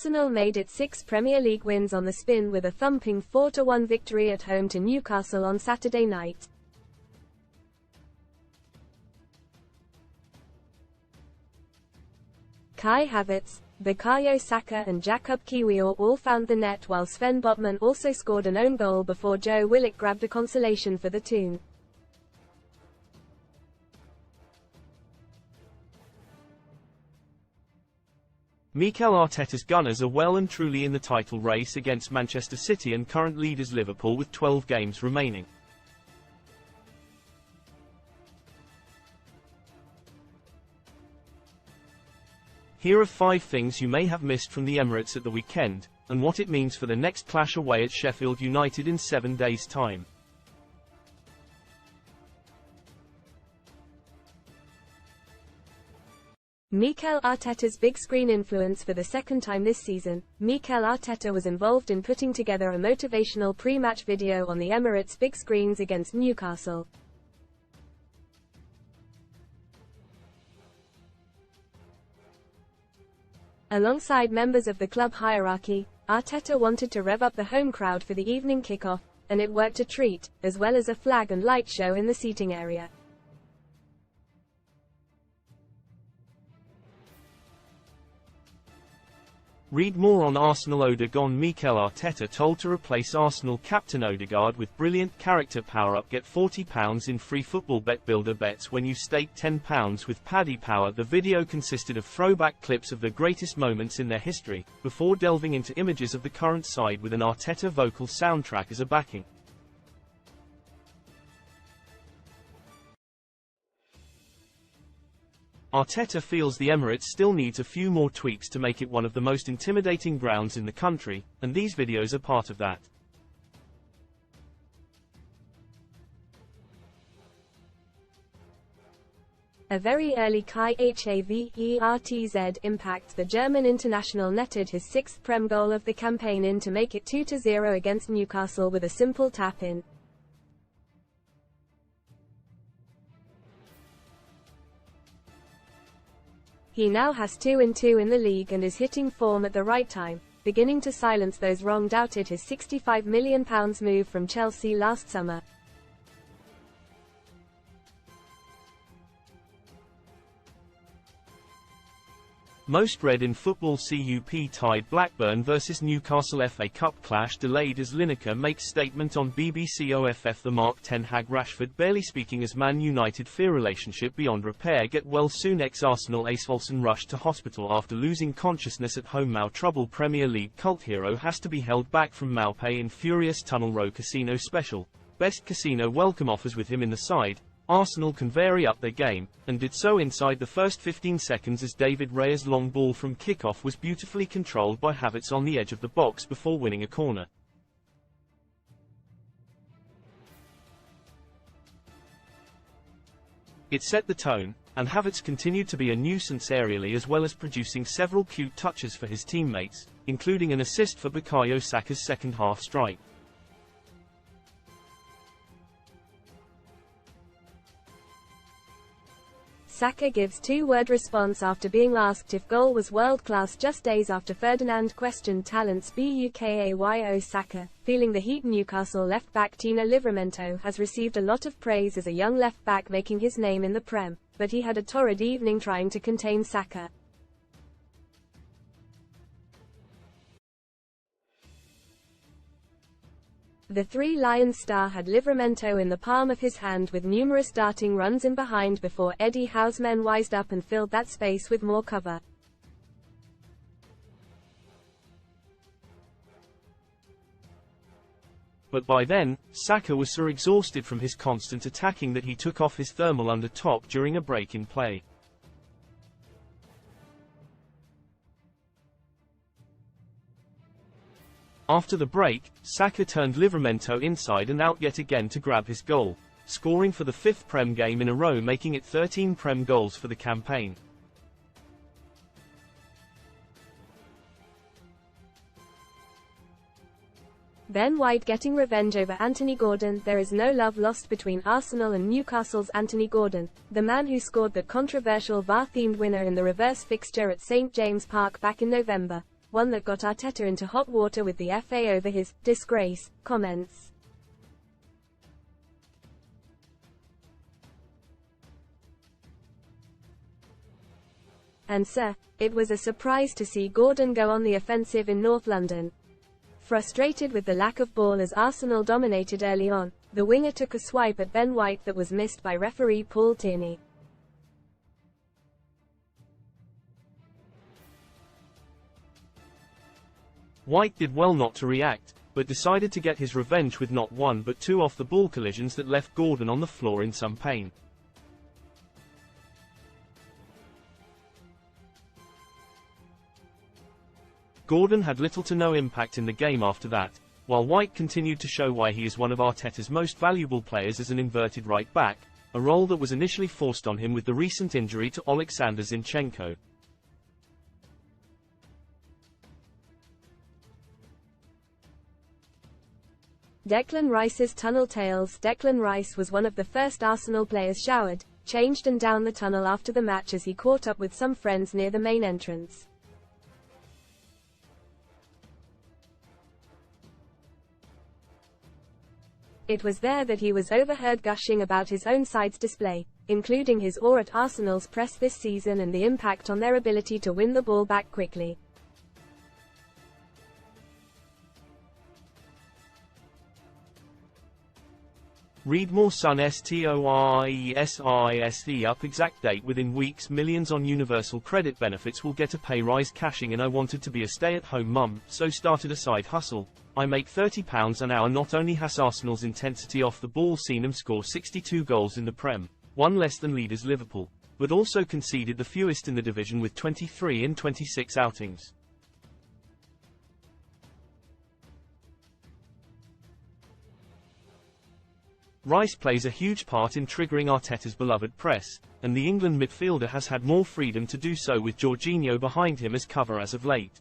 Arsenal made its 6 Premier League wins on the spin with a thumping 4-1 victory at home to Newcastle on Saturday night. Kai Havertz, Bukayo Saka and Jacob Kiwior all found the net, while Sven Botman also scored an own goal before Joe Willock grabbed a consolation for the Toon. Mikel Arteta's Gunners are well and truly in the title race against Manchester City and current leaders Liverpool with 12 games remaining. Here are 5 things you may have missed from the Emirates at the weekend, and what it means for the next clash away at Sheffield United in 7 days' time. Mikel Arteta's big screen influence. For the second time this season, Mikel Arteta was involved in putting together a motivational pre-match video on the Emirates' big screens against Newcastle. Alongside members of the club hierarchy, Arteta wanted to rev up the home crowd for the evening kickoff, and it worked a treat, as well as a flag and light show in the seating area. Read more on Arsenal. Odegaard. Mikel Arteta told to replace Arsenal captain Odegaard with brilliant character power-up. Get £40 in free football bet builder bets when you stake £10 with Paddy Power. The video consisted of throwback clips of the greatest moments in their history, before delving into images of the current side with an Arteta vocal soundtrack as a backing. Arteta feels the Emirates still needs a few more tweaks to make it one of the most intimidating grounds in the country, and these videos are part of that. A very early Kai Havertz impact. The German international netted his 6th Prem goal of the campaign in to make it 2-0 against Newcastle with a simple tap-in. He now has 2-2 in the league and is hitting form at the right time, beginning to silence those wrong. Doubted his £65 million move from Chelsea last summer. Most read in football. CUP tied Blackburn vs Newcastle FA Cup clash delayed as Lineker makes statement on BBC OFF. The Mark Ten Hag Rashford barely speaking as Man United fear relationship beyond repair. Get well soon. Ex-Arsenal ace Volson rushed to hospital after losing consciousness at home. Mao trouble. Premier League cult hero has to be held back from Maupay in furious Tunnel Row Casino special. Best casino welcome offers with him in the side. Arsenal can vary up their game, and did so inside the first 15 seconds as David Raya's long ball from kickoff was beautifully controlled by Havertz on the edge of the box before winning a corner. It set the tone, and Havertz continued to be a nuisance aerially as well as producing several cute touches for his teammates, including an assist for Bukayo Saka's second-half strike. Saka gives two-word response after being asked if goal was world-class just days after Ferdinand questioned talents. Bukayo Saka, feeling the heat. Newcastle left-back Tino Livramento has received a lot of praise as a young left-back making his name in the Prem, but he had a torrid evening trying to contain Saka. The Three Lions star had Livramento in the palm of his hand with numerous darting runs in behind before Eddie Howe's men wised up and filled that space with more cover. But by then, Saka was so exhausted from his constant attacking that he took off his thermal under top during a break in play. After the break, Saka turned Livramento inside and out yet again to grab his goal, scoring for the 5th Prem game in a row, making it 13 Prem goals for the campaign. Ben White getting revenge over Anthony Gordon. There is no love lost between Arsenal and Newcastle's Anthony Gordon, the man who scored that controversial VAR-themed winner in the reverse fixture at St James Park back in November, one that got Arteta into hot water with the FA over his disgrace comments. And it was a surprise to see Gordon go on the offensive in North London. Frustrated with the lack of ball as Arsenal dominated early on, the winger took a swipe at Ben White that was missed by referee Paul Tierney. White did well not to react, but decided to get his revenge with not one but two off-the-ball collisions that left Gordon on the floor in some pain. Gordon had little to no impact in the game after that, while White continued to show why he is one of Arteta's most valuable players as an inverted right back, a role that was initially forced on him with the recent injury to Oleksandr Zinchenko. Declan Rice's tunnel tales. Declan Rice was one of the first Arsenal players showered, changed and down the tunnel after the match as he caught up with some friends near the main entrance. It was there that he was overheard gushing about his own side's display, including his awe at Arsenal's press this season and the impact on their ability to win the ball back quickly. Read more. Sun STORIESISE up exact date within weeks. Millions on universal credit benefits will get a pay rise. Cashing in. I wanted to be a stay-at-home mum, so started a side hustle. I make £30 an hour. Not only has Arsenal's intensity off the ball seen them score 62 goals in the Prem, one less than leaders Liverpool, but also conceded the fewest in the division with 23 in 26 outings. Rice plays a huge part in triggering Arteta's beloved press, and the England midfielder has had more freedom to do so with Jorginho behind him as cover as of late.